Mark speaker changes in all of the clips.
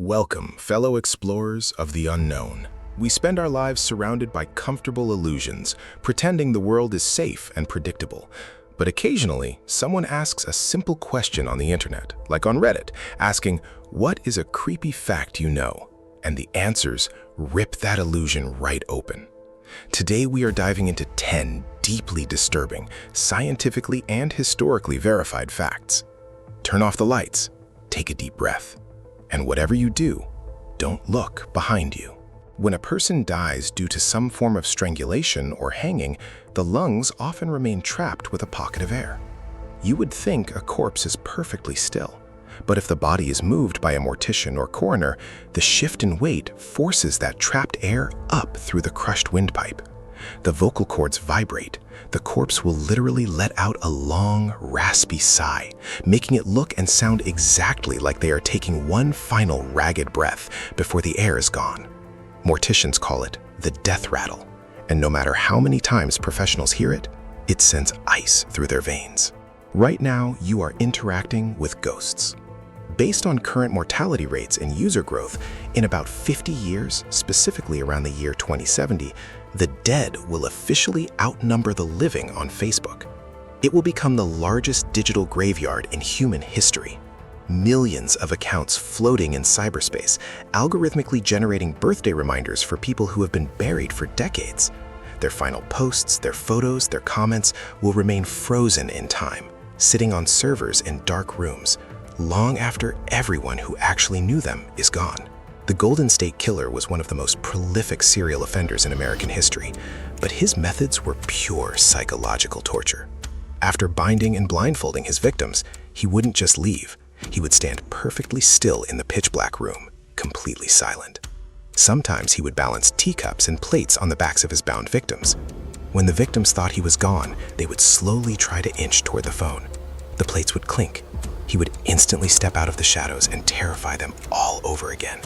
Speaker 1: Welcome, fellow explorers of the unknown. We spend our lives surrounded by comfortable illusions, pretending the world is safe and predictable. But occasionally, someone asks a simple question on the internet, like on Reddit, asking, "What is a creepy fact you know?" And the answers rip that illusion right open. Today we are diving into 10 deeply disturbing, scientifically and historically verified facts. Turn off the lights, take a deep breath, and whatever you do, don't look behind you. When a person dies due to some form of strangulation or hanging, the lungs often remain trapped with a pocket of air. You would think a corpse is perfectly still, but if the body is moved by a mortician or coroner, the shift in weight forces that trapped air up through the crushed windpipe. The vocal cords vibrate. The corpse will literally let out a long, raspy sigh, making it look and sound exactly like they are taking one final ragged breath before the air is gone. Morticians call it the death rattle, and no matter how many times professionals hear it, it sends ice through their veins. Right now, you are interacting with ghosts. Based on current mortality rates and user growth, in about 50 years, specifically around the year 2070, the dead will officially outnumber the living on Facebook. It will become the largest digital graveyard in human history. Millions of accounts floating in cyberspace, algorithmically generating birthday reminders for people who have been buried for decades. Their final posts, their photos, their comments will remain frozen in time, sitting on servers in dark rooms, long after everyone who actually knew them is gone. The Golden State Killer was one of the most prolific serial offenders in American history, but his methods were pure psychological torture. After binding and blindfolding his victims, he wouldn't just leave. He would stand perfectly still in the pitch-black room, completely silent. Sometimes he would balance teacups and plates on the backs of his bound victims. When the victims thought he was gone, they would slowly try to inch toward the phone. The plates would clink. He would instantly step out of the shadows and terrify them all over again.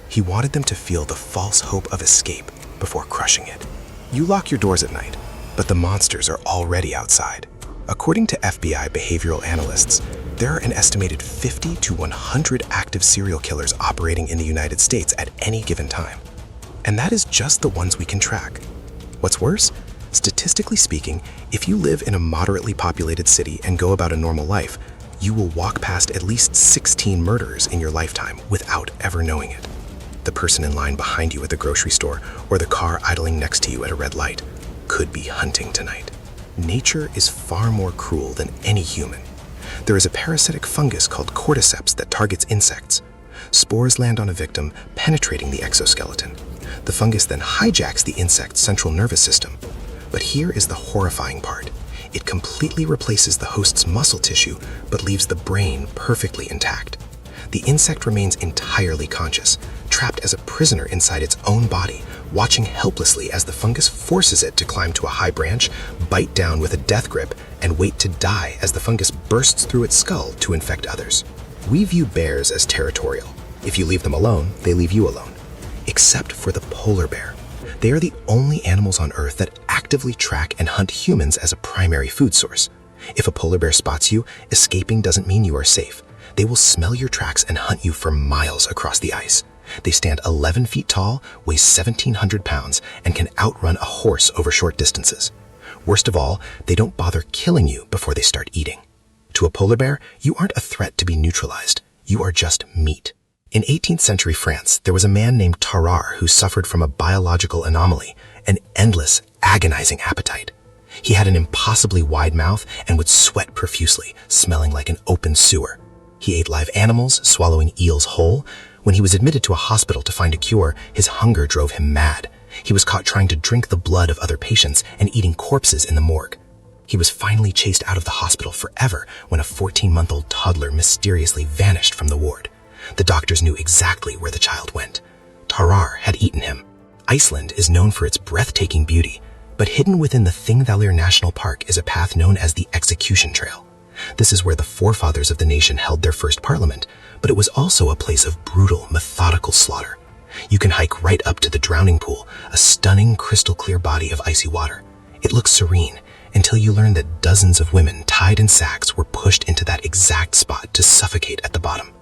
Speaker 1: He wanted them to feel the false hope of escape before crushing it. You lock your doors at night, but the monsters are already outside. According to FBI behavioral analysts, there are an estimated 50 to 100 active serial killers operating in the United States at any given time. And that is just the ones we can track. What's worse? Statistically speaking, if you live in a moderately populated city and go about a normal life, you will walk past at least 16 murderers in your lifetime without ever knowing it. The person in line behind you at the grocery store or the car idling next to you at a red light could be hunting tonight. Nature is far more cruel than any human. There is a parasitic fungus called cordyceps that targets insects. Spores land on a victim, penetrating the exoskeleton. The fungus then hijacks the insect's central nervous system. But here is the horrifying part. It completely replaces the host's muscle tissue, but leaves the brain perfectly intact. The insect remains entirely conscious, trapped as a prisoner inside its own body, watching helplessly as the fungus forces it to climb to a high branch, bite down with a death grip, and wait to die as the fungus bursts through its skull to infect others. We view bears as territorial. If you leave them alone, they leave you alone. Except for the polar bear. They are the only animals on Earth that actively track and hunt humans as a primary food source. If a polar bear spots you, escaping doesn't mean you are safe. They will smell your tracks and hunt you for miles across the ice. They stand 11 feet tall, weigh 1,700 pounds, and can outrun a horse over short distances. Worst of all, they don't bother killing you before they start eating. To a polar bear, you aren't a threat to be neutralized. You are just meat. In 18th century France, there was a man named Tarrare who suffered from a biological anomaly, an endless, agonizing appetite. He had an impossibly wide mouth and would sweat profusely, smelling like an open sewer. He ate live animals, swallowing eels whole. When he was admitted to a hospital to find a cure, his hunger drove him mad. He was caught trying to drink the blood of other patients and eating corpses in the morgue. He was finally chased out of the hospital forever when a 14-month-old toddler mysteriously vanished from the ward. The doctors knew exactly where the child went. Tarrare had eaten him. Iceland is known for its breathtaking beauty, but hidden within the Thingvellir National Park is a path known as the Execution Trail. This is where the forefathers of the nation held their first parliament, but it was also a place of brutal, methodical slaughter. You can hike right up to the drowning pool, a stunning, crystal-clear body of icy water. It looks serene until you learn that dozens of women tied in sacks were pushed into that exact spot to suffocate at the bottom.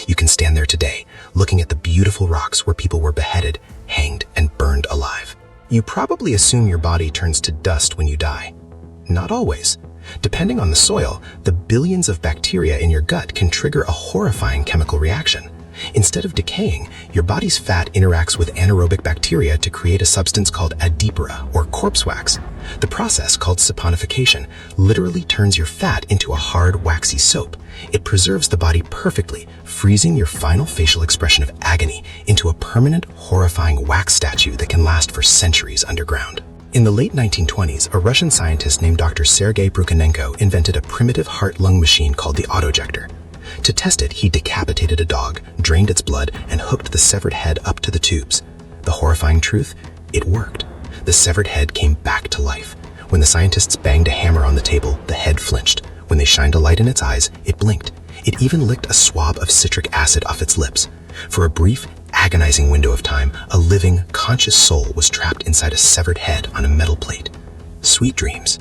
Speaker 2: You can stand there today, looking at the beautiful rocks where people were beheaded, hanged, and burned alive. You probably assume your body turns to dust when you die. Not always. Depending on the soil, the billions of bacteria in your gut can trigger a horrifying chemical reaction. Instead of decaying, your body's fat interacts with anaerobic bacteria to create a substance called adipora, or corpse wax. The process, called saponification, literally turns your fat into a hard, waxy soap. It preserves the body perfectly, freezing your final facial expression of agony into a permanent, horrifying wax statue that can last for centuries underground. In the late 1920s, a Russian scientist named Dr. Sergei Brukhanenko invented a primitive heart-lung machine called the autojector. To test it, he decapitated a dog, drained its blood, and hooked the severed head up to the tubes. The horrifying truth? It worked. The severed head came back to life. When the scientists banged a hammer on the table, the head flinched. When they shined a light in its eyes, it blinked. It even licked a swab of citric acid off its lips. For a brief, agonizing window of time, a living, conscious soul was trapped inside a severed head on a metal plate. Sweet dreams.